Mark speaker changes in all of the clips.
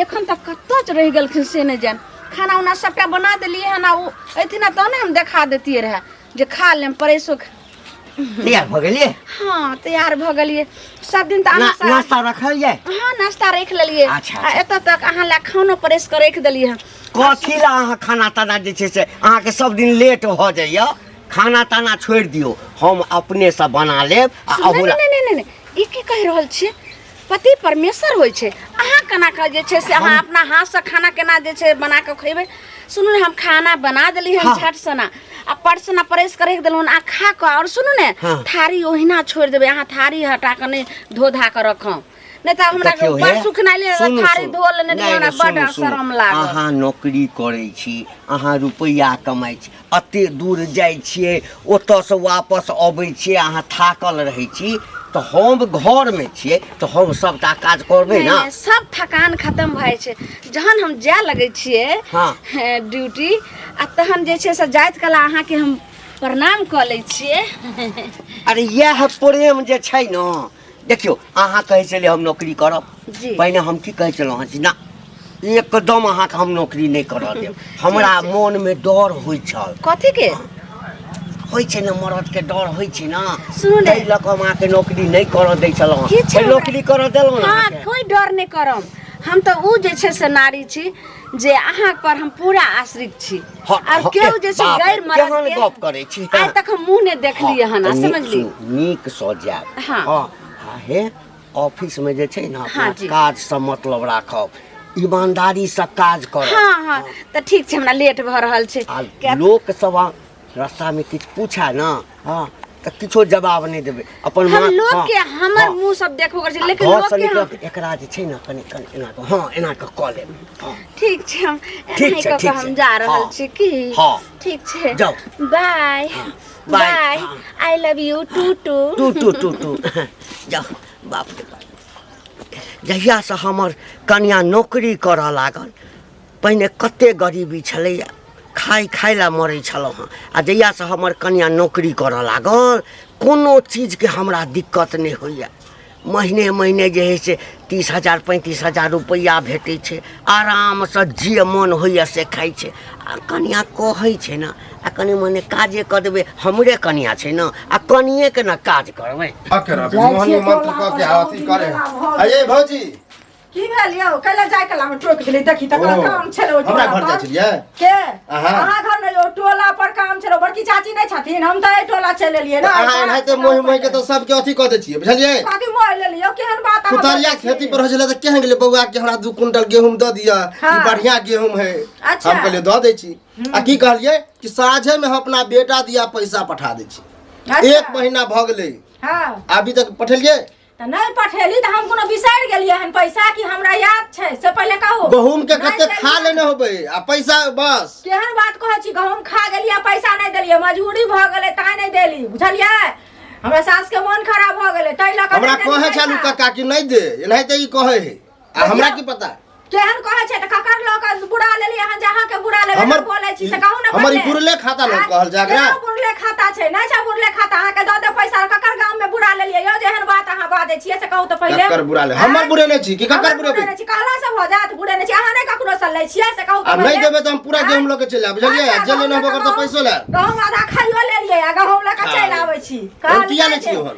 Speaker 1: एखन तक कतच रह गलखिन से नहीं जान खाना उना सबटा बना दिलिए है ना वो अथिन ना तहने हम देखा देतिए रहे जे खा लेम परेसो
Speaker 2: तैयार भ गेलिए
Speaker 1: हाँ तैयार भ गेलिए सब दिन त
Speaker 2: नाश्ता रखलिए
Speaker 1: हाँ नाश्ता रख लेलिए
Speaker 2: अच्छा
Speaker 1: एत तक अहाँ ला खानो परेस कर रख देलिए हैं
Speaker 2: कथी ला अहाँ खाना ताना जे छै से अहाँ के सब दिन लेट भ जाइए खाना ताना छोड़ दियो हम अपने से बना लेब
Speaker 1: नहीं ई की कह रहल छी पति परमेश्वर होय छे अहाँ केना के जे छे से अहाँ अपना हाथ से खाना केना जे छे बना के खइबे सुनू ने हम खाना बना देली हम झट सना आ परसना परेस कर रख देलहुँ आ खा के और सुनू ने थारी ओहिना छोड़ देबे अहाँ थारी हटा के नहीं धो धा के रखम नहीं त हमरा के बड़ सुखना ले थारी धो लेने हमरा बड़ शरम लागल
Speaker 2: अहाँ नौकरी करै छी अहाँ रुपैया कमाइ छी अते दूर जाइ छियै ओतऽ से वापस अबै छियै अहाँ थाकल रहै छी तो हम घर में छिए तो हम सबटा काज करबे ना
Speaker 1: सब थकान खत्म भए छै जहन हम जाय लगे छिए ड्यूटी आ तहन जे छै से जाइत कला अहाँ के हम प्रणाम क लै छिए
Speaker 2: अरे यह प्रेम जे छै न देखियो अहाँ कहै छले हम नौकरी करब पहिने हम की कहै छलौ ना एकदम अहाँ के हम नौकरी नहीं करऽ देब हमरा मन में डर होय छल
Speaker 1: कथी के
Speaker 2: होय छै न मरद के डर होय छै न तै लक हम अहाँ के नौकरी नहीं करऽ दै छलौ नौकरी करऽ देलौ ना
Speaker 1: हां कोई डर नहीं करम हम तो उ जे छै से नारी छी जे अहाँ पर हम पूरा आश्रित छी और केहू जे छै गैर मरद
Speaker 2: के गप करै छी
Speaker 1: आइ तक हम मुंह ने देखलिए हन समझली
Speaker 2: नीक सो जाय हां हे ऑफिस में जे छै न काज से मतलब राखब ईमानदारी से काज करब
Speaker 1: हां त ठीक छै हमरा लेट भ रहल छै
Speaker 2: लोक सब रास्ता में किछ पूछा ना हां त किछो जवाब नहीं देबे अपन
Speaker 1: हम लोग के हमर मुंह सब देखबो कर छै लेकिन लोग के
Speaker 2: एकरा जे छै न कनी एना के हां एना के क लेब
Speaker 1: ठीक छै हम एना के हम जा रहल छी की
Speaker 2: हां
Speaker 1: ठीक छै
Speaker 2: जाओ
Speaker 1: bye bye I love you too
Speaker 2: too जाओ बाप रे जहिया से हमर कन्या नौकरी करऽ लागल पहिने कते गरीबी छलैया खाई ला मरै छलौ हँ आ जहिया से हमर कन्या नौकरी करऽ लागल कोनो चीज के हमरा दिक्कत नहीं होइया महीने जे है से 30,000 35,000 रुपया भेटै छै आराम से जे मन होइया से खाइ छै आ कन्या कहै छै ना आ कनी मने काजे क देबे हमरे कन्या छै ना आ कनिए के ना काज करबै
Speaker 3: मोहनी मंत्र क के आती करे अये भौजी
Speaker 4: की भेल यौ कैला जाय कला में टोक देली देखी त काम छलो
Speaker 3: हमरा घर जाय छलिए
Speaker 4: के अहाँ घर में टोला पर काम छलो बड़की चाची नहीं छथिन हम त टोला चले लिए ना
Speaker 3: अहाँ एनाते मोहि के तो सब के अथी क दे छिए बुझलिए
Speaker 4: काकी मोह ले लियो केहन बात अहाँ
Speaker 3: कुतरिया खेती पर होले त केहन गेले बौआ के हमरा 2 क्विंटल गेहूं द दिया ई बढ़िया गेहूं है हम कहले द दे छी आ की कहलिए कि साझे में अपना बेटा दिया पैसा पठा दे छी 1 महीना भ गेले हां अभी तक पठेलिए
Speaker 4: त नहीं पठेली त हम कोनो बिसार गेलिए हन पैसा कि हमरा याद छै से पहले कहू
Speaker 3: गहूम के कते खा लेने होबे आ पैसा बस
Speaker 4: केहन बात कहै छी गहूम खा गेलिए पैसा नहीं देलिए मजबूरी भ गेले ताई नहीं देली बुझलिए हमरा सास के मन खराब भ गेले तै लक
Speaker 3: हमरा कहै छलु काका कि नहीं दे एनाहिते ई कहै है आ हमरा की पता
Speaker 4: केहन कहै छै त ककर लोक बुरा लेली अहाँ जहां के बुरा लेबे न बोलै छी से कहू न
Speaker 3: हमर बुरले खाता न कहल जागरा
Speaker 4: बुरले खाता छै नै छै बुरले खाता अहाँ के द दे पैसा ककर गांव में बुरा लेलिए यो जेहन बात अहाँ बाजै छियै से कहू त पहिले
Speaker 3: ककर बुरा ले हमर बुरे नै छी कि ककर बुरे
Speaker 4: नै छी कहला से हो जात बुरे नै छी अहाँ नै ककरो से लै छियै से कहू त
Speaker 3: अब नहीं देबे त हम पूरा गेहूं ल के चल आब बुझलिए जे लेना होबे कर त पैसो ले
Speaker 4: गहूं आधा खाइयो लेलिए आ गहूं ल के चल आबै छी
Speaker 3: हम किया नै छी हम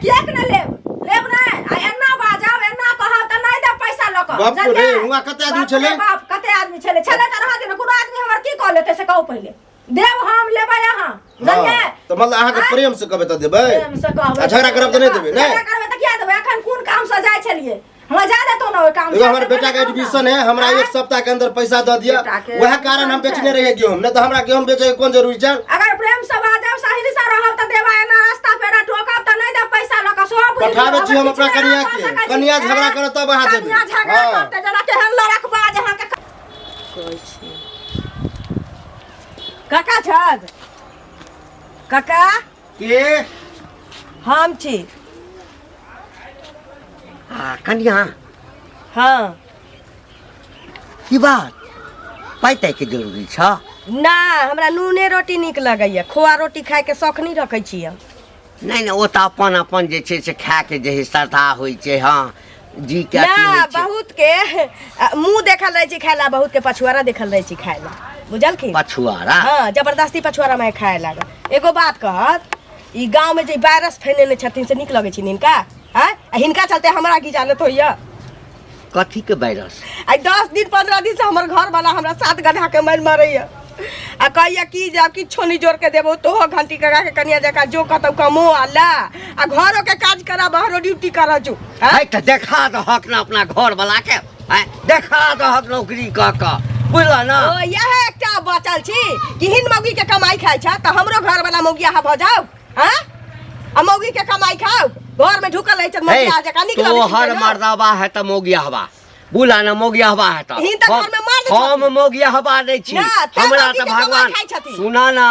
Speaker 4: के न लेब नै आ एना बाजाव एना कहब त नै दे पैसा ल के
Speaker 3: बाप रे हुआ कते आदमी छले
Speaker 4: बाप कते आदमी छले त रह दे कोनो आदमी हमर की कह लेते से कहू पहिले देव हम लेबै यहां जानिए
Speaker 3: तो मतलब अहाँ के प्रेम से कहबे त देबै
Speaker 4: प्रेम से कहबै
Speaker 3: झगड़ा करब त नहीं देबै नै
Speaker 4: झगड़ा करबै त किया देबै अखन कोन काम से जाय छलिए हमरा जा दे तो न काम से
Speaker 3: हमर बेटा के एडमिशन है हमरा 1 सप्ताह के अंदर पैसा द दिया वह कारण हम बेचने रहे गेहूं न त हमरा गेहूं बेचे कोन जरूरी छै
Speaker 4: अगर प्रेम से बाजब सही से रहब त देबा एना रास्ता पेरा ठोकब त नहीं दे पैसा ल के सब
Speaker 3: पठावे छी हम अपना कन्या के कन्या झगड़ा करत तब अहाँ देबै
Speaker 4: कन्या झगड़ा करते जना केहन लड़क बाज अहाँ के कहै छी काका छद काका
Speaker 2: के
Speaker 4: हम छी
Speaker 2: कन्या
Speaker 4: हां
Speaker 2: की बात पाइते के जरूरी छ
Speaker 4: ना हमरा नूने रोटी निक लगैया खोआ रोटी खाए के शौक नहीं रखै छी
Speaker 2: नहीं नहीं वो तो अपन जे छे से खा के जे श्रद्धा होई छे हां जी क्या की
Speaker 4: ना
Speaker 2: होइ छै?
Speaker 4: बहुत के मुंह देखल रहे छी खायला, बहुत के पछुआरा देखल रहे छी खायला, बुझलखिन?
Speaker 2: पछुआरा
Speaker 4: हाँ, जबरदस्ती पछुआरा में खाए लागल। एगो बात कहत, ई गांव में जे वायरस फैलेने छथिन से निक लगे छै हिनका? हैं? हिनका चलते हमरा की जानत होइया?
Speaker 2: कथी के वायरस?
Speaker 4: आई 10 दिन 15 दिन से हमर घर वाला हमरा 7 गड्ढा के मार मारैया। आ कहैया कि जब कि छोनी जोड़ के देबो तो घंटी कगा के कनिया जका जो कतौ कमो आला आ घरों के काज करा, बाहरो ड्यूटी करा जो।
Speaker 2: है त देखा द हक ना अपना घर वाला के, है देखा द हक नौकरी क के, बुझला ना?
Speaker 4: ओ यह एकटा बचल छी कि हिन मौगी के कमाई खाइ छ त हमरो घर वाला मौगिया ह भ जाऊ। हैं? आ मौगी के कमाई खाऊ, घर में ढुकल रहे छ मौगिया जका निक लगे छै।
Speaker 2: तो हर मर्दावा है त मौगिया हवा, बुला ना मौगिया हवा है त
Speaker 4: हिन त घर में मार दे
Speaker 2: हम मौगिया हवा नहीं छी।
Speaker 4: ना, ते
Speaker 2: हमरा
Speaker 4: मौगी
Speaker 2: त
Speaker 4: के
Speaker 2: भगवान
Speaker 4: कमाई खाइ छथिन।
Speaker 2: सुना ना,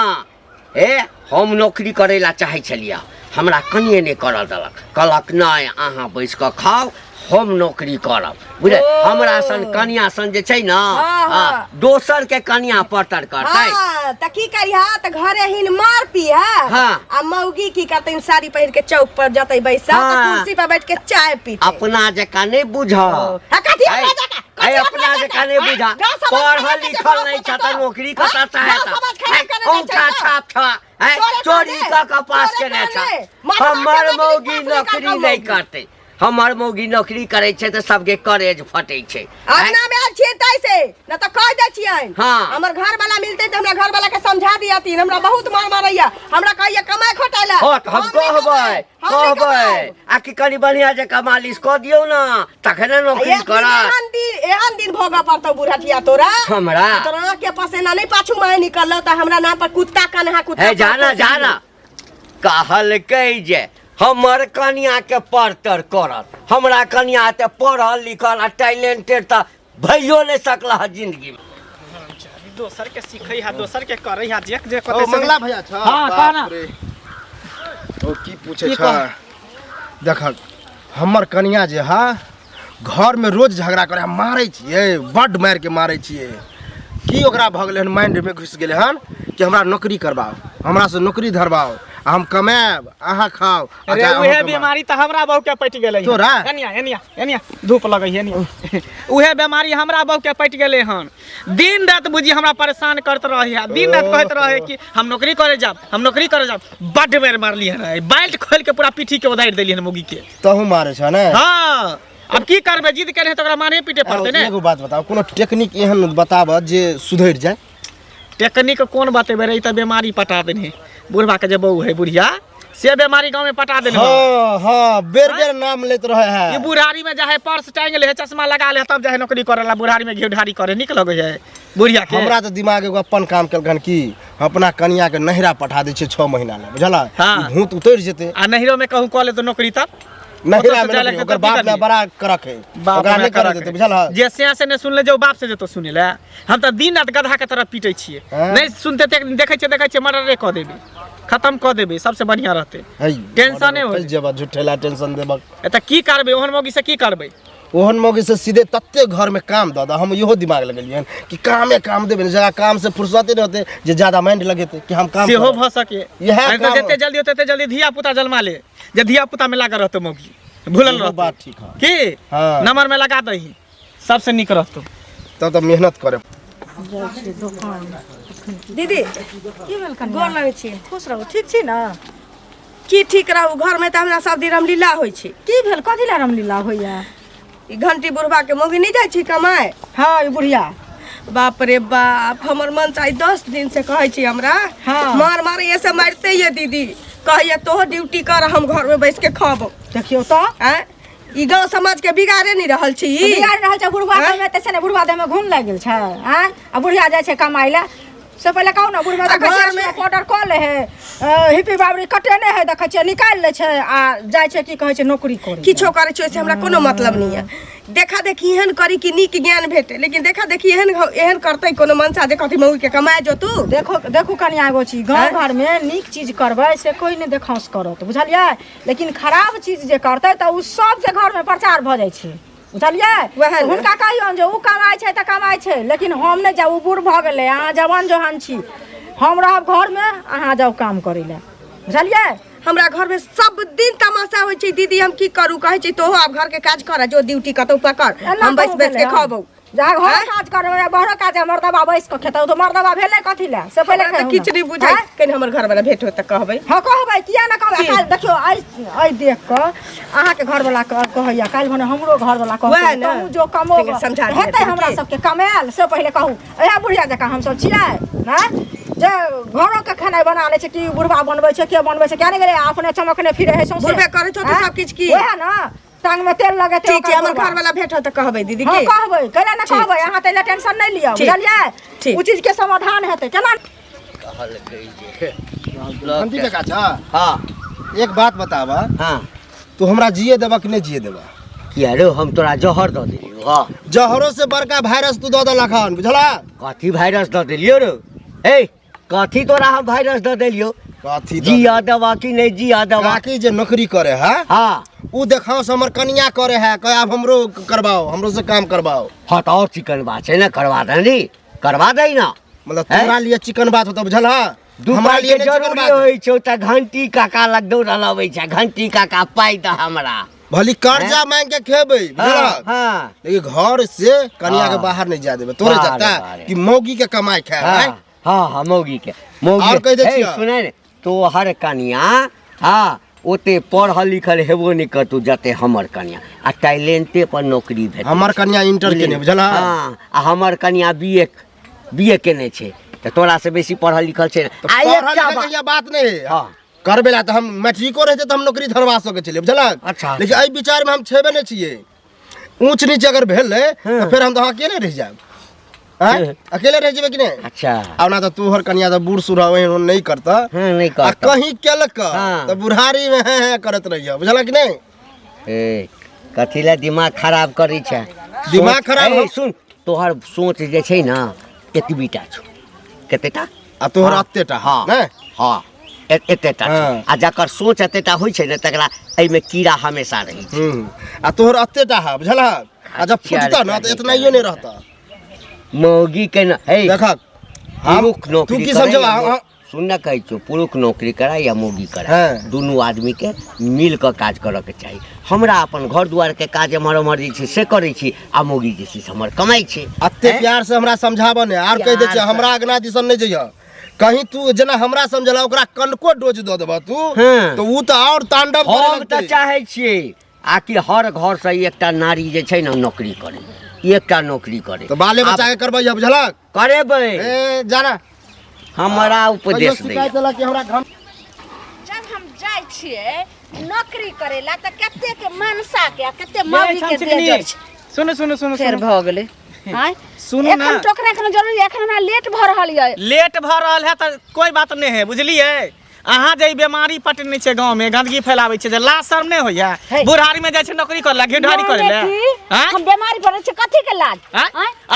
Speaker 2: ए हम नौकरी करे ला चाहे छलिया, हमरा कनिए नहीं कर देलक, कहलक नहीं अहाँ बैस के खाओ, हम नौकरी करब, बुझे?
Speaker 4: ओ।
Speaker 2: हमरा सन कनिया सन जे छै ना,
Speaker 4: हाँ, हाँ।
Speaker 2: दोसर के कनिया पटर करतै।
Speaker 4: हाँ, त की करिहा त घरे हिन मार पिया।
Speaker 2: हाँ।
Speaker 4: आ मौगी की करते साड़ी पहिर के चौक पर जतई बैसा त
Speaker 2: हाँ।
Speaker 4: कुर्सी पर बैठ के चाय पीते।
Speaker 2: अपना जका नहीं बुझ,
Speaker 4: कथी अपना जका? कथी
Speaker 2: अपना जका नहीं बुझ,
Speaker 4: गाँव समाज
Speaker 2: पढ़ल
Speaker 4: खराब
Speaker 2: लिखल
Speaker 4: करे
Speaker 2: नहीं
Speaker 4: छै
Speaker 2: छ त नौकरी
Speaker 4: हाँ?
Speaker 2: कता चाहे
Speaker 4: गाँव समाज खराब करे छै
Speaker 2: औंठा
Speaker 4: तो?
Speaker 2: छाप छ, है
Speaker 4: तोरे
Speaker 2: चोरी
Speaker 4: कहने,
Speaker 2: क पास
Speaker 4: तोरे
Speaker 2: केने छ।
Speaker 4: कहने। माता
Speaker 2: हमर
Speaker 4: के
Speaker 2: मौगी
Speaker 4: नौकरी
Speaker 2: नौकरी
Speaker 4: पास
Speaker 2: नहीं
Speaker 4: नहीं
Speaker 2: करते, हमर मौगी नौकरी करे छै त सबके करेज फटे छै।
Speaker 4: अंगना में आल छियै तैसे न त कह दे छियै।
Speaker 2: हाँ।
Speaker 4: हमर घर वाला मिलते त हमरा घर वाला के समझा दियथिन, हमरा बहुत मार मारैया, हमरा कहैया कमाई खोटाइला।
Speaker 2: हाँ तो हम कहबै, कहबै आ कि कनी बढ़िया जका मालिश क दियौ ना, तखने नौकरी करत।
Speaker 4: एहन दिन भोगा पड़तौ बुढ़िया तोरा।
Speaker 2: हमरा
Speaker 4: तोरा के पसेना नहीं पाछू में निकललो त हमरा नाम पर कुत्ता कन्हा कुत्ता।
Speaker 2: है जाना जाना, कहल कई जे हमर कनिया के पढ़तर करत, हमरा कनिया ते पढ़ल लिखल आ टैलेंटेड त भइयो नहीं सकला है जिंदगी में।
Speaker 5: दोसर के सीखै है, दोसर के करै है, जे जे
Speaker 3: ओ
Speaker 5: कते से
Speaker 3: मंगला भैया छ?
Speaker 5: हाँ,
Speaker 3: बाप
Speaker 5: कहना।
Speaker 3: रे। ओ की पूछे
Speaker 5: की
Speaker 3: छ? देख हमर कनिया जे हा घर में रोज झगड़ा करे, हम मारै छियै, बड्ड मार के मारै छियै। की ओकरा भ गेलै हन, माइंड में घुस गेलै हन कि हमरा नौकरी करबाओ, हमरा से नौकरी धरबाओ, हम कमाएब अहाँ खाओ।
Speaker 5: अरे उहे बीमारी त हमरा बहु के पटि गेलै
Speaker 3: तोरा?
Speaker 5: एनिया एनिया एनिया धूप लगै है एनिया उहे बीमारी हमरा बहु के पटि गेलै हन। दिन रात बुझी हमरा परेशान करत रहे है, दिन रात कहत रहे कि हम नौकरी करे जाब, हम नौकरी करे जाब। बड्ड बेर मारली है, बेल्ट खोल के पूरा पीठी के उधार देली है मुगी के।
Speaker 3: तहू मारे छ ने?
Speaker 5: हाँ, अब की करबे, जिद करे त ओकरा मारे पीटे पड़ते ने।
Speaker 3: एगो बात बताओ, कोनो टेक्निक एहन बताब जे सुधर जाए।
Speaker 5: टेक्निक कौन बतेबे रे, ई त बीमारी पटा देने बुढ़वा के जे बहू है बुढ़िया से बीमारी गांव में पटा देने।
Speaker 3: हाँ हाँ, बेर बेर नाम लेत रहे है।
Speaker 5: ये बुढ़ारी में जाहे पर्स टांग ले, चश्मा लगा ले, तब जाहे नौकरी करेला, बुढ़ारी में घेउ ढारी करे निक लगे है बुढ़िया के।
Speaker 3: हमरा तो दिमाग एगो अपन काम केलखन कि अपना कनिया के नहिरा पठा दै छै 6 महीना ले, बुझला?
Speaker 5: हाँ।
Speaker 3: भूत उतर जेते
Speaker 5: आ नहिरो में कहूँ कॉले तो नौकरी तब
Speaker 3: नहिरा
Speaker 5: ओतऽ से
Speaker 3: में
Speaker 5: जाए
Speaker 3: नौकरी,
Speaker 5: लगतै
Speaker 3: ओकर
Speaker 5: तब
Speaker 3: बाप
Speaker 5: की
Speaker 3: ने
Speaker 5: करबिही?
Speaker 3: बड़ा करक है,
Speaker 5: बाप
Speaker 3: ओकरा
Speaker 5: हमरा
Speaker 3: नहीं करे
Speaker 5: करक
Speaker 3: देते,
Speaker 5: है।
Speaker 3: बुझला?
Speaker 5: जे से ने सुन ले, जो बाप से जे तो सुने ले, हम तो दिन रात गधा के तरह पीटे छिए।
Speaker 3: हाँ।
Speaker 5: नहीं सुनते देखे छे मर्डरे क देबे, खत्म क देबे, सबसे बढ़िया रहते।
Speaker 3: है
Speaker 5: टेंशने हो
Speaker 3: जब झूठेला टेंशन देबक।
Speaker 5: एत की करबे, ओहन मौगी से की करबे?
Speaker 3: ओहन मौगी से सीधे तत्ते घर में काम दे हम इहो दिमाग लगलियन कि कामे काम देबे ने, जगह काम से फुर्सते रहते जे ज्यादा माइंड लगेते कि हम काम
Speaker 5: सेहो
Speaker 3: करब।
Speaker 5: भ सके।
Speaker 3: इएह
Speaker 5: नहीं तो
Speaker 3: काम-
Speaker 5: जते जल्दी होते जल्दी धिया पुता जन्मा ले, जे धिया पुता में लगा रहतो मौगी, भूलल
Speaker 3: इहो
Speaker 5: रहतो
Speaker 3: बात ठीक है।
Speaker 5: की
Speaker 3: हाँ।
Speaker 5: नंबर में लगा दही, सबसे निक रहतो।
Speaker 3: तब तो मेहनत करे।
Speaker 4: दीदी गोर लगै छी, खुश रहू, ठीक छी ना? की ठीक रहू, घर में त हमरा सब दिन रामलीला होइ छै।
Speaker 6: की भेल, कथी ला रामलीला होइया?
Speaker 4: ई घंटी बुढ़वा के मौगी नहीं जाइ छी कमाए?
Speaker 6: हाँ, ई बुढ़िया
Speaker 4: बाप रे बाप, हमर मन चाही 10 दिन से कहै छी हमरा।
Speaker 6: हाँ।
Speaker 4: मार मार ऐसे मारते ये दीदी, कहैया तोह ड्यूटी कर, हम घर में बैठ के खाबो।
Speaker 6: देखियो तो
Speaker 4: हैं? ई गांव समाज के बिगाड़े नहीं रहल छी।
Speaker 6: बिगाड़ रहल छै बुढ़वा
Speaker 4: हैं?
Speaker 6: में, तैसे ने बुढ़वा देह में घूम लाग गेल छै। हैं? आ बुढ़िया जाइ छै कमाइ ला, से पहले कहू ना, बुढ़वा
Speaker 4: आ
Speaker 6: देखै
Speaker 4: घर
Speaker 6: छै
Speaker 4: में-
Speaker 6: पाउडर कऽ ले है, हिप्पी बाबरी कटेने है, देखै छै निकालि लै छै आ जाइ छै की कहै छै नौकरी करे।
Speaker 4: किछो करे छै से हमरा कोनो मतलब नहीं है। देखा देखी एहन करी कि नीक ज्ञान भेटे, लेकिन देखा देखी एहन करते कोनो मनसा जे कथी मौगी के कमाए जो तू।
Speaker 6: देखो देखू कनिया एगो चीज, गाँव घर में नीक चीज करबै से कोई नहीं देखांस करत, बुझलियै? लेकिन खराब चीज जे करतै तऽ उ सबके घर में प्रचार भऽ जाइ छै, बुझलियै?
Speaker 4: वएह ने।
Speaker 6: हुनका कहियौन जे उ कमाइ छै तऽ कमाइ छै, लेकिन हम नहीं जाउ, उ बूढ़ भऽ गेलै, अहाँ जवान जोहान छी, हम रहब घर में, अहाँ जाउ काम करै लए, बुझलियै?
Speaker 4: हमरा घर में सब दिन तमाशा होइ छै दीदी हम की करू कहै छै तोहो आब घर के काज कर जो ड्यूटी कतौ पकड़ हम बैस बैस के खाबो
Speaker 6: जा घर काज करबै बहरो काज मर्दबा बैस के खेतौ तो मर्दबा भेलै कथि ले से पहिले
Speaker 4: खिचड़ी बुझाइ कनि हमर घर वाला भेट हो त कहबै
Speaker 6: हां कहबै किया न कहबै काल देखियो आई देख के अहाँ के घर वाला कहैया काल भने हमरो घर वाला कहै तू जो कमो हेतै हमरा सब के कमाल से पहिले कहू एहा बुढ़िया जका हम सब छियै हैं जे घरों के खाना बना ले छै कि बुढ़वा बनबै छै के बनबै छै क्या नहीं गेलै अपने चमकने फिरे है सौंसे
Speaker 4: बुढ़बे करै छौ त सब किछ की
Speaker 6: ओहे न टांग में तेल लगे
Speaker 4: ठीक छै हमर घर वाला भेट हो त कहबै दीदी
Speaker 6: के कहबै कैला न कहबै अहाँ त टेंशन नै लियौ बुझलियै उ चीज के समाधान हेतै केना
Speaker 2: कहल गई जे
Speaker 3: घंटी का काचा
Speaker 2: हां
Speaker 3: एक बात बतावा
Speaker 2: हां
Speaker 3: तू हमरा जिए देबा कि नहीं जिए देबा
Speaker 2: किया रे हम तोरा जहर द देलियो हां
Speaker 3: जहरो से बड़का वायरस तू द देलखन बुझला
Speaker 2: कथी वायरस द देलियो रे ए कथी तोरा हम वायरस द देलियो
Speaker 3: कथी
Speaker 2: जिया दवा कि नहीं जिया दवा
Speaker 3: काकी जे नौकरी करे है
Speaker 2: हां
Speaker 3: उ देखाओ से हमर कन्या करे है कह अब हमरो करवाओ हमरो से काम करवाओ
Speaker 2: हाँ तो और चिकन बात है ना करवा देनी करवा दे ना
Speaker 3: मतलब तोरा लिए चिकन बात होता बुझल हा
Speaker 2: हमरा लिए जरूरी होई छै त घंटी काका लग दौड़ लबै छै घंटी काका पाई द हमरा
Speaker 3: भली कर्जा मांग के खेबै बुझल
Speaker 2: हां
Speaker 3: लेकिन घर से कन्या के बाहर नहीं जा देबे तोरे जाता कि मौगी के कमाई खाए
Speaker 2: हां हां मौगी के मौगी
Speaker 3: और कह दे छिया
Speaker 2: सुनै ने तो हर कन्या हां ओते पढ़ल लिखल हेबो नहीं करतू जते हमर कन्या आ टैलेंटे पर नौकरी भेट
Speaker 3: हमर कन्या इंटर के नहीं बुझल
Speaker 2: हां आ हमर कन्या बीए केने छै त तोरा से बेसी पढ़ल लिखल छै
Speaker 3: आ एक बात नहीं है हां करबे ला त हम मैट्रिको रहते त हम नौकरी धरवा सके छलिए बुझलक
Speaker 2: अच्छा
Speaker 3: लेकिन एई विचार में हम छेबे नहीं छिए ऊंच नीच अगर भेले त फिर हम तो अकेले रह जाब अकेले रह जेबे कि नहीं
Speaker 2: अच्छा
Speaker 3: अब ना तो तू हर कन्या तो बूढ़ सूढ़ होए नहीं करता
Speaker 2: नहीं करता
Speaker 3: कहीं केलक तो बुढ़ारी में है करत रहियो बुझला कि नहीं
Speaker 2: ए कथिला दिमाग खराब करै छै
Speaker 3: दिमाग खराब
Speaker 2: सुन तोहर सोच जे छै ना एतबीटा छौ कतेटा
Speaker 3: आ तोहर अतेटा
Speaker 2: हां
Speaker 3: नै
Speaker 2: हां एतेटा आ जकर सोच एतेटा होय छै ने तकरा एई में कीड़ा हमेशा रहै छै
Speaker 3: आ तोहर अतेटा है बुझला आ जब फुटता ना तो इतना ही नहीं रहता
Speaker 2: मौगी के न हे
Speaker 3: देखा
Speaker 2: पुरुष नौकरी
Speaker 3: तू की समझवा
Speaker 2: सुन ना कहै छौ पुरुष नौकरी करा या मौगी करा दोनों आदमी के मिल के काज करऽ के चाही हमरा अपन घर दुआर के काज हमर जे छै से करै छी आ मौगी जे छै हमर कमाई छै
Speaker 3: अत्ते प्यार से हमरा समझाबो ने आर कह दे छै हमरा अगना दिसन नहीं जइया कहीं तू जना हमरा समझला ओकरा कनको डोज द देबा तू तो उ त और तांडव करे
Speaker 2: हम त चाहे छियै आकि हर घर से एकटा नारी जे छै ना नौकरी करे एकटा नौकरी करे
Speaker 3: तो बाले बच्चा के करबै बुझला
Speaker 2: करेबै
Speaker 3: ए जाना
Speaker 2: हमरा उपदेश दे
Speaker 1: जब हम जाय छियै नौकरी करेला त कते के मनसा के कते मौगी के दे दै छै
Speaker 5: सुन सुन सुन
Speaker 1: फेर भ गेलै हां
Speaker 5: सुनो ना
Speaker 1: एखन टोकरा के जरूरी एखन हमरा लेट भ रहल है
Speaker 5: लेट भ रहल है त कोई बात नहीं है बुझलिए अहाँ जे बीमारी पटने छै गांव में गंदगी फैलावे छै जे लाज शर्म नहीं होया बुढ़ारी में जाय छै नौकरी करला घेढारी करेला
Speaker 1: हम बीमारी पड़े छै कथि के लाज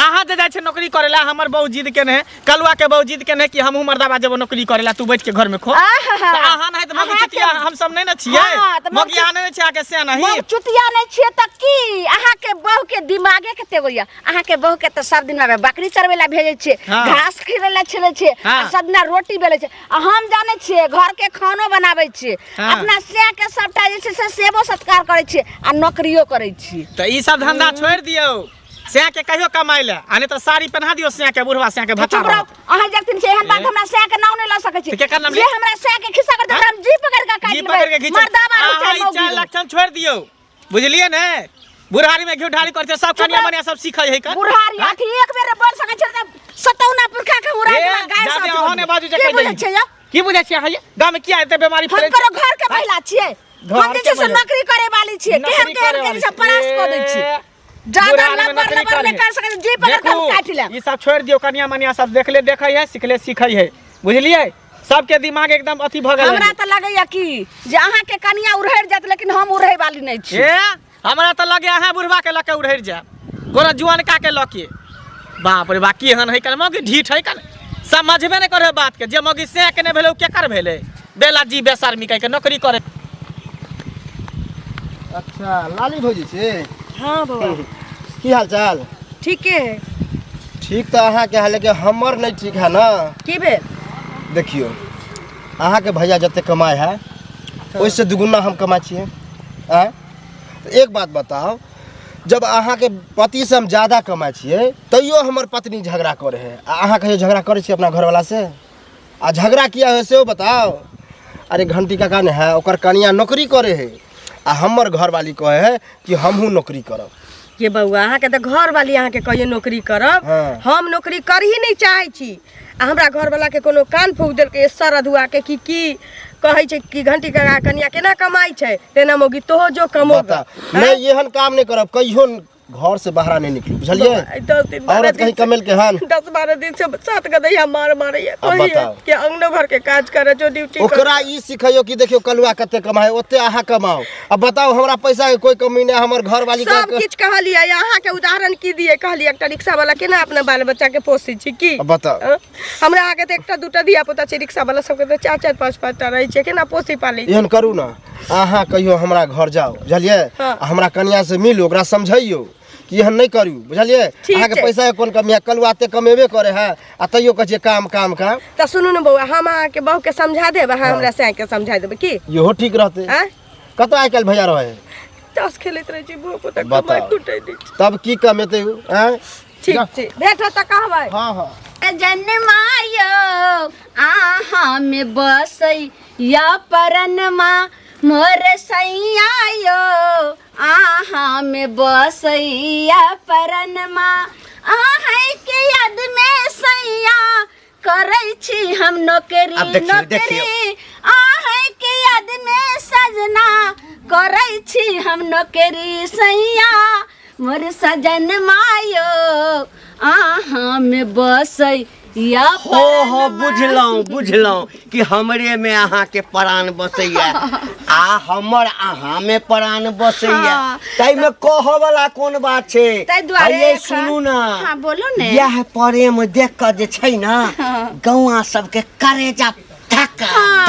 Speaker 5: अहाँ जे जाय छै नौकरी करेला हमर बहु जिद के ने कलुआ के बहु जिद के ने कि हमहू मर्दाबा जब नौकरी करेला तू बैठ के घर में खो अहाँ नहीं त मौगी चुतिया हम सब नहीं न छियै मौगी आने छै आके से नहीं
Speaker 1: चुतिया नहीं छियै त की अहाँ के बहु के दिमागे कते होया अहाँ के बहु के त सब दिन में बकरी चरवेला भेजे छै घास खिरेला छले छै सब दिन रोटी बेले छै हम जाने छियै घर के खानो बनाबै छियै अपना से के सबटा जे छै से सेवो सत्कार करै छियै आ नौकरियो करै छियै
Speaker 5: त ई सब धंधा छोड़ दियौ से के कहियो कमाई ले आने त साड़ी पहना दियौ से के बुढ़वा से के भत्ता
Speaker 1: अहाँ जखन से एहन बात हमरा से के नाम नहीं ल सकै छी
Speaker 5: के नाम
Speaker 1: जे हमरा से के खिस्सा कर हम जी पकड़ के काट लेबै मर्दाबा
Speaker 5: छै मौगी 4 लक्षण छोड़ दियौ बुझलिए ने बुढ़ारी में घेढारी कर छै सब कनिया मनिया सब सीखै है का
Speaker 1: बुढ़ारी आखी एक बेर बोल सकै छै त सतौना पुरखा के उड़ा गाय सब
Speaker 5: जाबे होने बाजू जे कह
Speaker 1: छै
Speaker 5: की बुझै छियै है गांव में किया एते बीमारी फैलै
Speaker 1: छै हम घर के महिला छियै हम जे छै नौकरी करे वाली छियै केहन केहन के सब परास क दै छियै ज्यादा लबर नहीं कर सकै जी पकड़ के काट ले
Speaker 5: ई सब छोड़ दियो कनिया मनिया सब देखले देखै है सिखले सीखै है बुझलिए सबके दिमाग एकदम अथी भ गेल
Speaker 1: हमरा त लगैया कि जे अहाँ के कनिया उड़हर जात लेकिन हम उड़है वाली नहीं छी
Speaker 5: ए हमरा त लगे अहाँ बुढ़वा के लके उड़हर जा कोनो जुआन का के लके बाप रे बा की हन है कन मौगी ढीठ है कन समझबे नहीं करे बात के जे मौगी से के ने भेले के कर भेले बेला जी बेशर्मी कह के नौकरी करे
Speaker 3: अच्छा लाली भौजी छे
Speaker 1: हां बाबा
Speaker 3: की हाल चाल
Speaker 1: ठीक है
Speaker 3: ठीक तो अहाँ के है लेकिन हमर नहीं ठीक है ना
Speaker 1: की भेल
Speaker 3: देखियो अहाँ के भैया जते कमाई है ओइसे दुगुना हम कमा छिए। आ एक बात बताओ, जब अहाँ के पति से हम ज्यादा कमाई छिए तैयो हमर पत्नी झगड़ा करे है। अहाँ कहियो झगड़ा करे छी अपना घरवाला से? आ झगड़ा किया है से बताओ। अरे घंटी काका ने है ओकर कनिया नौकरी करे है आ हमर घरवाली कहे है कि हमहू नौकरी करब।
Speaker 4: ये बउआ अहाँ के तो घर वाली अहाँ के कहिए नौकरी करब।
Speaker 3: हाँ।
Speaker 4: हम नौकरी कर ही नहीं चाहे छी। आ हमरा घर वाला के कोनो कान फूक देल के सर अधुआ के की कहे छै कि घंटी का कनिया केना कमाई छै तेना मोगी तो जो कमोगा।
Speaker 3: मैं एहन काम नहीं करब, कहियो घर से बाहर नहीं निकली, बुझलिए? औरत कहीं कमेल के हन
Speaker 4: 10-12 दिन से 7 गदैया मार मारैया कि अंगनो घर के काज करे जो ड्यूटी
Speaker 3: ओकरा ई सिखाइयो कि देखियो कलुआ कते कमाए ओते अहाँ कमाओ। अब बताओ हमरा पैसा के कोई कमी नहीं, हमर घर वाली
Speaker 4: सब किछ कहलिए। अहाँ के उदाहरण की दिए कहलिए एकटा रिक्शा वाला केना अपना बाल बच्चा के पोषै छी की?
Speaker 3: बताओ
Speaker 4: हमरा आगे तो एकटा दूटा दिया पुता छै, रिक्शा वाला सबके तो 4-4 5-5 टा रहै छै केना पोषी पालै छै।
Speaker 3: एहन करू ना, अहाँ कहियो हमरा घर जाओ, बुझलिए? हमरा कन्या से मिलू, ओकरा समझाइयो कि एहन नहीं करू, बुझलिए? अहाँ के पैसा के कोन कमी है, कलुआते कमेबे करे है आ तैयो कहै छै काम काम काम।
Speaker 4: त सुनू न बउआ, हम अहाँ के बहू के समझा देब, अहाँ हमरा से के समझा देब की?
Speaker 3: इहो ठीक रहते। कत आइ काल भैया रहे
Speaker 4: ताश खेलैत रहै छी, बहू पुता कमाई टूटै दै छै।
Speaker 3: तब की कमेते हैं?
Speaker 4: ठीक छै, भेट त कहबै।
Speaker 3: हां हां।
Speaker 1: जन्मायो आहा में बसई या परनमा मोर सैयायो आहा में बसैया परनमा आहा के याद में सैया करै छी हम नौकरी नौकरी आहा के याद में सजना करै छी हम नौकरी सैया मोर सजन मायो आहा में बसई या
Speaker 2: हो बुझलौं कि हमरे में अहाँ के प्राण बसैया आ हमर अहाँ में प्राण बसैया। तै में कह वाला कोन बात छै? ये सुनू ना,
Speaker 1: हां बोलो ने।
Speaker 2: यह प्रेम देख के जे छै ना गौआ सबके करेजा धक्का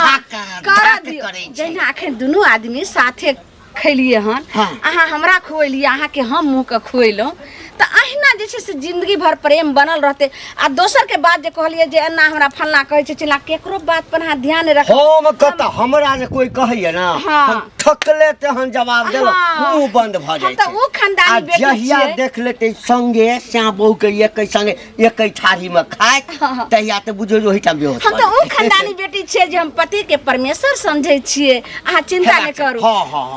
Speaker 2: धक्का
Speaker 1: कर दियो। जेना अखन दुनू आदमी साथे खैलिए हन, अहाँ हमरा खुएलिए, अहाँ के हम मुँह के खुएलहुँ, तो अहिना जे छै से जिंदगी भर प्रेम बनल रहते। आ दोसर के बात जे कहलिए जे एना हमरा फलना कहै छै चिल्ला, केकरो बात पर अहाँ ध्यान रख।
Speaker 2: हम कत हमरा जे कोई कहैया ना हम ठकले तेहन जवाब देब, मुंह बंद भ जाय छै।
Speaker 1: त उ खानदानी बेटी छै।
Speaker 2: जहिया देख लेते संगे श्याम बहू के एकै संगे एकै थारी में खाइत तहिया त बुझो जो हिटा बेहोश।
Speaker 1: हम त उ खानदानी बेटी छै जे हम पति के परमेश्वर समझै छियै, अहाँ चिंता नै करू।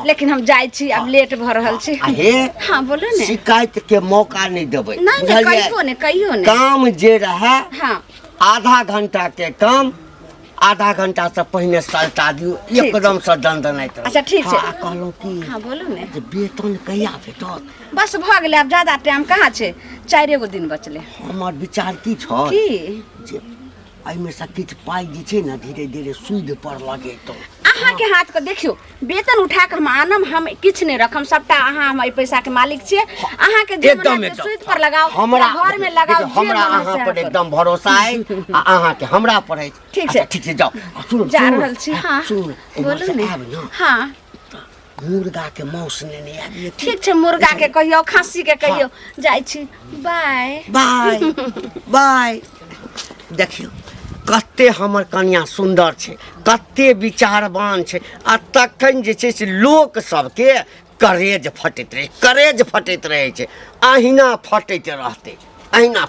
Speaker 1: लेकिन हम जाय छी, अब लेट भ रहल छै। हां बोलो ने।
Speaker 2: शिकायत के मौका नहीं देबै,
Speaker 1: कहियो ने।
Speaker 2: काम जे रहे आधा घंटा के काम आधा घंटा से पहले सल्टा दियो, एकदम से दंदनाइत।
Speaker 1: अच्छा ठीक छै।
Speaker 2: कहलौं की?
Speaker 1: हां बोलो ने।
Speaker 2: वेतन कहिया भेटत?
Speaker 1: बस भ गेलै, अब ज्यादा टाइम कहाँ छै, 4 गो दिन बचले।
Speaker 2: हमर विचार की छ
Speaker 1: की
Speaker 2: जे आई में से किछ पाई जे छै ना धीरे धीरे सूद पर लगे तो
Speaker 1: अहाँ के हाथ को देखियो, वेतन उठा के हम आनम, हम किछ नहीं रखम, सबटा अहाँ हम पैसा के मालिक छियै। अहाँ के जे मन सूद पर लगाओ, हमरा घर में लगाओ,
Speaker 2: हमरा अहाँ पर एकदम भरोसा है आ अहाँ के हमरा पर है।
Speaker 1: ठीक छै
Speaker 2: ठीक छै, जाओ सुन
Speaker 1: जा रहल छी। हां
Speaker 2: सुन
Speaker 1: बोलू ने। हां
Speaker 2: मुर्गा के मांस ने आबी।
Speaker 1: ठीक छै, मुर्गा के कहियो, खस्सी के कहियो, जाय छी। Bye
Speaker 2: bye bye. देखियो कते हमर कन्या सुंदर छै, कते विचारवान छै, आ तखन जे छै से लोक सबके करेज फटैत रहे छै, अहिना फटैत रहते, अहिना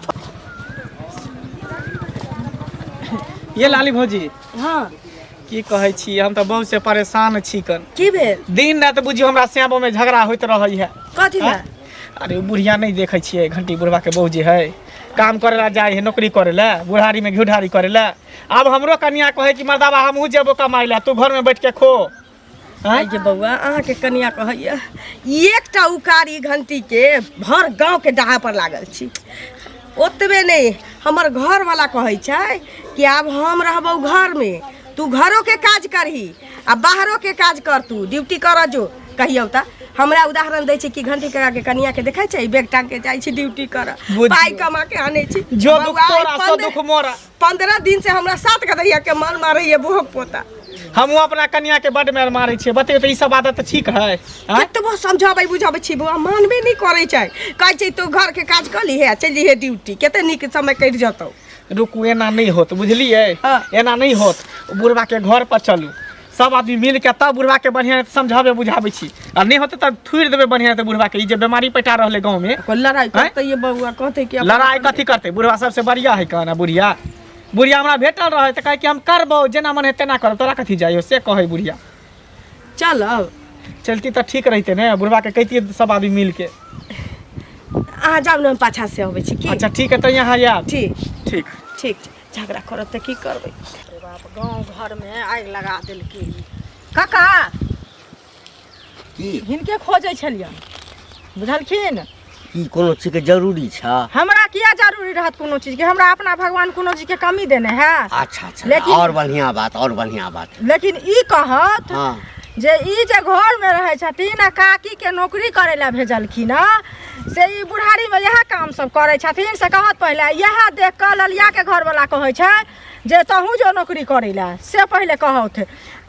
Speaker 5: ये लाली भौजी।
Speaker 4: हां
Speaker 5: की कहै छी, हम त बहुत से परेशान छी कन।
Speaker 4: की भेल?
Speaker 5: दिन रात बुझियो हमरा श्यामो में झगड़ा होइत रहै है।
Speaker 4: कथि बा?
Speaker 5: अरे बुढ़िया नहीं देखै छियै, घंटी बुढ़वा के बहू जे है काम करे ला जाए है, नौकरी करे ला, बुढ़ारी में घुढ़ारी करे ला। अब हमरो कन्या कहे कि मर्दाबा हमहू जेबो कमाई ला, तू घर में बैठ के खो।
Speaker 4: जे बउआ अहाँ के कन्या कहैया एकटा उकारी घंटी के भर गांव के डाहा पर लागल छी। ओतबे नहीं, हमर घर वाला कहै छै कि अब हम रहबो घर में, तू घरों के काज करही आ बाहरों के काज कर, तू ड्यूटी कर जो। कहियो त हमरा उदाहरण दै छै कि घंटी काका के कन्या के देखै छै बैग टांग के जाइ छी ड्यूटी कर, पाई कमा के आनै छी।
Speaker 5: जो दुख तोरा सो दुख मोरा।
Speaker 4: 15 दिन से हमरा 7 गदैया के माल मारैया बोहक पोता।
Speaker 5: हम अपना कन्या के बड मार मारै छियै, बतैयो त ई सब आदत ठीक है?
Speaker 4: कतबो समझाबै बुझाबै छी बुआ मानबे नहीं करै छै। कहै छै तू घर के काज कर ली है, चली है ड्यूटी, कते निक समय कट जतौ।
Speaker 5: रुकू, एना नहीं होत, बुझलिए? एना नहीं होत। बुढ़वा के घर पर चलू, सब आदमी मिल के तब बुढ़वा के बढ़िया समझावे बुझावे छी और नहीं होते तब थुड़ देवे बढ़िया तो बुढ़वा के ई जे बीमारी पैठा रहले गांव में
Speaker 4: कोई लड़ाई करते ये बउआ कहते कि
Speaker 5: लड़ाई कथी करते बुढ़वा सबसे बढ़िया है कहना बुढ़िया बुढ़िया हमरा भेटल रहे त कहे कि हम करबो जेना मन है तेना करब तोरा कथी जाइयो से कहे बुढ़िया
Speaker 4: चल अब
Speaker 5: चलती तो ठीक रहते ने बुढ़वा के कहती सब आदमी मिल के
Speaker 4: अहाँ जाउ ने पाछा से अबै छी की
Speaker 5: अच्छा ठीक है तो यहाँ या
Speaker 4: ठीक
Speaker 5: ठीक
Speaker 4: ठीक झगड़ा करब त की करबै
Speaker 6: बाप गांव घर में आग लगा देलकै काका
Speaker 2: की
Speaker 6: हिनके खोजै छलियन बुझलखिन
Speaker 2: की कोनो चीज के जरूरी छ
Speaker 6: हमरा किया जरूरी रहत कोनो चीज के हमरा अपना भगवान कोनो चीज के कमी देने है
Speaker 2: अच्छा अच्छा
Speaker 6: लेकिन-
Speaker 2: और बढ़िया बात
Speaker 6: लेकिन ई कहत
Speaker 2: हाँ
Speaker 6: जे ई जे घर में रहे छथिन आ काकी के नौकरी करे ला भेजलखिन से ई बुढ़ारी में यह काम सब करे छथिन से कहत पहले यह देख के ललिया के घर वाला कहे छै जे तहूँ जो नौकरी करे ला से पहले कहत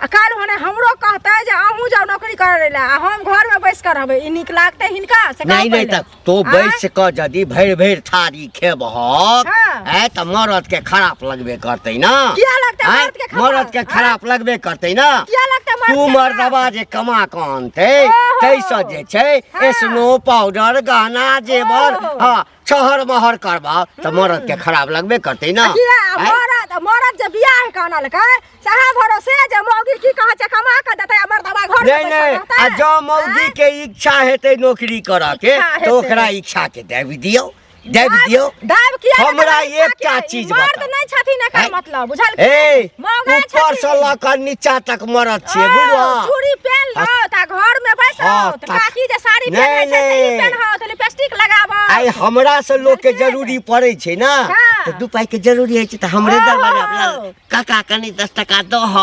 Speaker 6: आ काल भने हमरो कहते जे अहूँ जाओ नौकरी करे ला आ हम घर में बैस कर रहबै ई नीक लागते हिनका से कहत
Speaker 2: नहीं
Speaker 6: पहिले।
Speaker 2: तक तो
Speaker 6: आँ?
Speaker 2: बैठ क यदि भर थारी खेबहक
Speaker 6: हाँ।
Speaker 2: है त मरद के खराब लगबे करतै ना
Speaker 6: किया लगतै
Speaker 2: हैं?
Speaker 6: मर्द के खराब?
Speaker 2: मरद के खराब लगबे करतै ना
Speaker 6: किया लगतै मर्द
Speaker 2: तू
Speaker 6: के
Speaker 2: मर्दबा जे कमा के आनतै
Speaker 6: ओहो।
Speaker 2: तैसे जे छै
Speaker 6: हाँ।
Speaker 2: स्नो पाउडर गहना जेवर
Speaker 6: ओहो।
Speaker 2: हाँ छहर महर करबा त मरद के खराब लगबे करतै ना
Speaker 6: किया
Speaker 2: हैं?
Speaker 6: मरद जे बियाह कानल के चाहे भरोसे जे मौगी की कहै छै कमा के देतै हमर दवा घर में
Speaker 2: नहीं नहीं
Speaker 6: बैसल
Speaker 2: आ
Speaker 6: रहतै।
Speaker 2: जो मौगी के इच्छा हेतै नौकरी करऽ के
Speaker 6: इच्छा हेतै।
Speaker 2: तो ओकरा इच्छा के देवी दियौ
Speaker 6: दाब किया
Speaker 2: हमरा
Speaker 6: देतै?
Speaker 2: एकटा
Speaker 6: किया?
Speaker 2: चीज
Speaker 6: मर्द
Speaker 2: बता।
Speaker 6: नहीं छथिन एकर
Speaker 2: हैं?
Speaker 6: मतलब बुझल
Speaker 2: ए
Speaker 6: मौगा
Speaker 2: ऊपर से
Speaker 6: छथिन।
Speaker 2: लऽ नीचा तक मरद छियै बुझलऽ
Speaker 6: चूड़ी पहन लो ता घर में बैसो
Speaker 2: हाँ,
Speaker 6: त काकी जे साड़ी
Speaker 2: नहीं,
Speaker 6: पहनै छै से
Speaker 2: नहीं।
Speaker 6: पहनहो त लिपस्टिक लगाबो
Speaker 2: आइ हमरा से लोग के जरूरी पड़ै छै ना
Speaker 6: हाँ।
Speaker 2: तो 2 पाई के जरूरी है त हमरे
Speaker 6: ओहो।
Speaker 2: दरबार अपना काका कनी 10 टका दह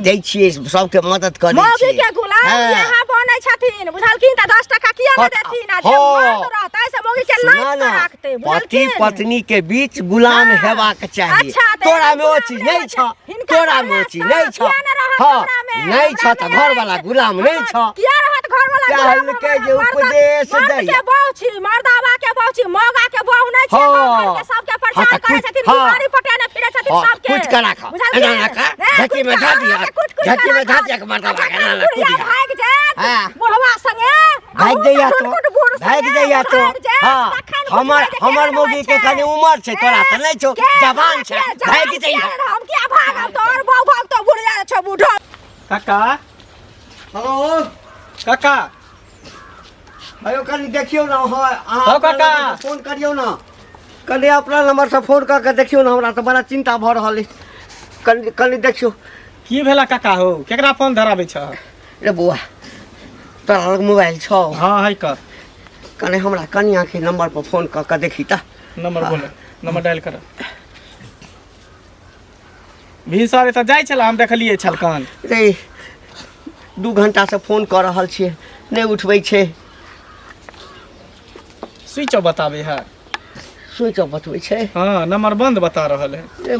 Speaker 2: दै छियै सबके मदद करै
Speaker 6: मौगी
Speaker 2: छियै
Speaker 6: के गुलाम
Speaker 2: हाँ।
Speaker 6: यहाँ बनै छथिन बुझलखिन त 10 टका किया
Speaker 2: हाँ,
Speaker 6: न देथिन आ
Speaker 2: हाँ।
Speaker 6: जे मर्द रहतै से मौगी के
Speaker 2: सुना
Speaker 6: लाइन
Speaker 2: ना
Speaker 6: राखतै
Speaker 2: पति
Speaker 6: बुझलखिन
Speaker 2: पत्नी के बीच गुलाम
Speaker 6: हाँ।
Speaker 2: हेबाक चाहिए
Speaker 6: अच्छा, तो
Speaker 2: तोरा
Speaker 6: एगो
Speaker 2: में ओ
Speaker 6: गुलाम
Speaker 2: चीज
Speaker 6: नहीं
Speaker 2: नहीं
Speaker 6: होते।
Speaker 2: छ
Speaker 6: हिनका
Speaker 2: तोरा
Speaker 6: में
Speaker 2: में ओ चीज
Speaker 6: साथ
Speaker 2: नहीं छ
Speaker 6: किया न रहत
Speaker 2: हाँ
Speaker 6: हमरा में?
Speaker 2: नहीं छ
Speaker 6: हमरा
Speaker 2: त
Speaker 6: में
Speaker 2: घर वाला गुलाम नहीं छ
Speaker 6: किया रहत घर वाला
Speaker 2: कहल के जे उपदेश
Speaker 6: मर्द
Speaker 2: दै
Speaker 6: के बहु छी मर्दावा के बहु छी मौगा के बहु नहीं छै
Speaker 2: हाँ।
Speaker 6: गाँव घर के सबके
Speaker 2: हाँ,
Speaker 6: प्रचार
Speaker 2: तो
Speaker 6: करे
Speaker 2: कुछ-
Speaker 6: छथिन
Speaker 2: हाँ।
Speaker 6: बीमारी पटेने फिरे छथिन
Speaker 2: हाँ,
Speaker 6: सबके
Speaker 2: कुछ करा खा
Speaker 6: बुझलखिन?
Speaker 2: एना ना का
Speaker 6: ए,
Speaker 2: झकी में
Speaker 6: कुछ
Speaker 2: धा
Speaker 6: करा,
Speaker 2: दिया
Speaker 6: कुछ
Speaker 2: झकी में
Speaker 6: करा।
Speaker 2: धा दिया के मरदा
Speaker 6: अच्छा,
Speaker 2: ना ना
Speaker 6: बुढ़िया
Speaker 2: कूदिया
Speaker 6: भाग जाएत,
Speaker 2: हाँ।
Speaker 6: बुढ़वा संगे
Speaker 2: भाग
Speaker 6: अहूँ
Speaker 2: दैया
Speaker 6: से
Speaker 2: तो
Speaker 6: छुटपुट बूढ़
Speaker 2: भाग
Speaker 6: संगे
Speaker 2: दैया तो
Speaker 6: भाग जाएत,
Speaker 2: हाँ
Speaker 6: तखन कुछ
Speaker 2: हमर
Speaker 6: बाजै के
Speaker 2: हमर
Speaker 6: केहन
Speaker 2: मौगी के
Speaker 6: होइ छै?
Speaker 2: कनी उमर छै तोरा त नहीं छौ
Speaker 6: के
Speaker 2: जवान छै
Speaker 6: भाग
Speaker 2: भाग
Speaker 6: जाएत,
Speaker 2: दैया
Speaker 6: हम किया भागब तोर बहु भाग तो बुढ़िया छ बूढ़ा
Speaker 5: काका
Speaker 2: हेलो
Speaker 5: काका
Speaker 2: अयो कनी देखियो ना
Speaker 5: हो
Speaker 2: अहाँ
Speaker 5: काका।
Speaker 2: फोन करियो ना कनी अपना नंबर से फोन करके देखियो ना हमरा तो बड़ा चिंता भ रहल है कनी कनी देखियो
Speaker 5: की भेला काका हो केकरा फोन धराबै छ
Speaker 2: रे बुआ तोरा लग मोबाइल छौ
Speaker 5: हाँ है कर
Speaker 2: कनी हमरा कनिया के नंबर पर फोन करके देखी त
Speaker 5: नंबर बोले नंबर डायल कर भिनसर त जाइ छला हम देखलिए छलकन
Speaker 2: रे 2 घंटा से फोन कर रहल छियै नहीं उठबै छै
Speaker 5: स्विच ऑफ बताबे है
Speaker 2: स्विच ऑफ बतबै छै
Speaker 5: हाँ नंबर बंद बता रहल है
Speaker 2: रे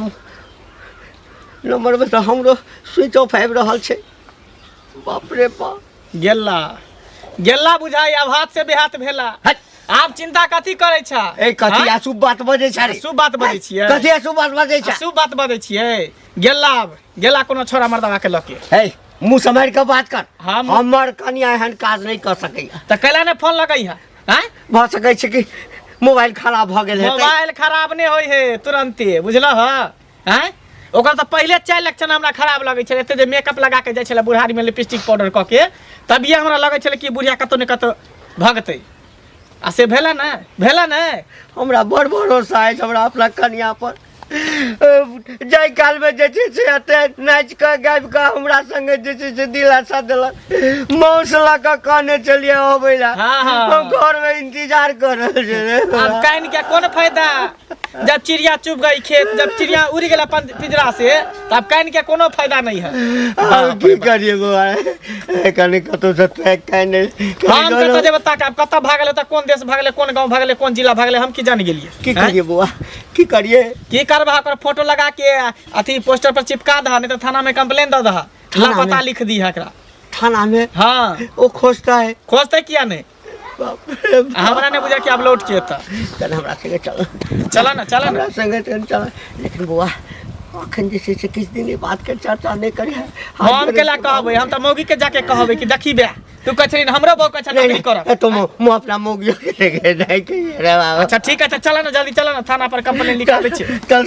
Speaker 2: नंबर में तो हमरो स्विच ऑफ आबि रहल छै बाप रे बाप
Speaker 5: गेला गेला बुझाई अब हाथ से बेहात भेला
Speaker 2: हट
Speaker 5: आब चिंता कथी करे छ
Speaker 2: ए कथी अशुभ बात बजै छै रे
Speaker 5: शुभ बात बजै छियै
Speaker 2: कथी अशुभ बात बजै छै
Speaker 5: शुभ बात बजै छियै गेला गेला कोनो छोरा मर्दवा के लके
Speaker 2: हे मुंह सम्हारि के बात कर
Speaker 5: हम-
Speaker 2: हमर कनिया एहन काज नहीं कर सकैया
Speaker 5: त कैला ने फोन लगै है हैं
Speaker 2: भ सकै छै कि मोबाइल खराब भ गेल हेतै
Speaker 5: मोबाइल खराब नहीं होई है तुरंते बुझलह हैं ओकर त पहले 4 लक्षण हमरा खराब लगै छलै एते जे मेकअप लगा के जाइ छलै बुढ़ारी में लिपस्टिक पाउडर क के तभिए हमरा लगै छलै कि बुढ़िया कतौ ने कतौ भगतै आ से भेला ने
Speaker 2: हमरा बड़ भरोसा है हमरा अपना कनिया पर जाय काल में जे छै से एते नाच के गाबि के हमरा संगे जे छै से दिलासा देलक मौस ला के कहने चलिए अबै ला
Speaker 5: हाँ, हाँ।
Speaker 2: हम घर में इंतजार कर रहल छै
Speaker 5: अब कान के कौन फायदा जब चिड़िया चुप गई खेत जब चिड़िया उड़ गेला पिंजरा से तब कान के कोनो फायदा नहीं है
Speaker 2: अब की करिए बुआ कने कतो से पैक काने
Speaker 5: हम कत जेब तक अब कत भागले त कोन देश भागले कोन गांव भागले कोन जिला भागले हम की जान गेलिए
Speaker 2: की करिए बुआ की करिए
Speaker 5: की करबा कर फोटो लगा के अथी पोस्टर पर चिपका दहा नहीं तो थाना में कंप्लेन दे दहा
Speaker 2: थाना में?
Speaker 5: लापता लिख दी है एकरा
Speaker 2: थाना में
Speaker 5: हाँ
Speaker 2: वो खोजता है
Speaker 5: खोजते किया नहीं
Speaker 2: बाप रे बाप।
Speaker 5: हमरा ने बुझा कि अब लौट के था
Speaker 2: चल हमरा संगे चल
Speaker 5: चला ना
Speaker 2: हमरा संगे चल लेकिन बुआ अखन जे छै से किछु दिन बात के चर्चा नहीं करी
Speaker 5: हम केला कहबै हम त मौगी के जाके कहबै कि देखी बे तू कह छली हमरो बहु कह नौकरी कर
Speaker 2: तो मु अपना मौगी के नहीं कहिए रे बाबा
Speaker 5: अच्छा ठीक है चल ना जल्दी चल ना थाना पर कंप्लेन लिखाबै छी
Speaker 2: चल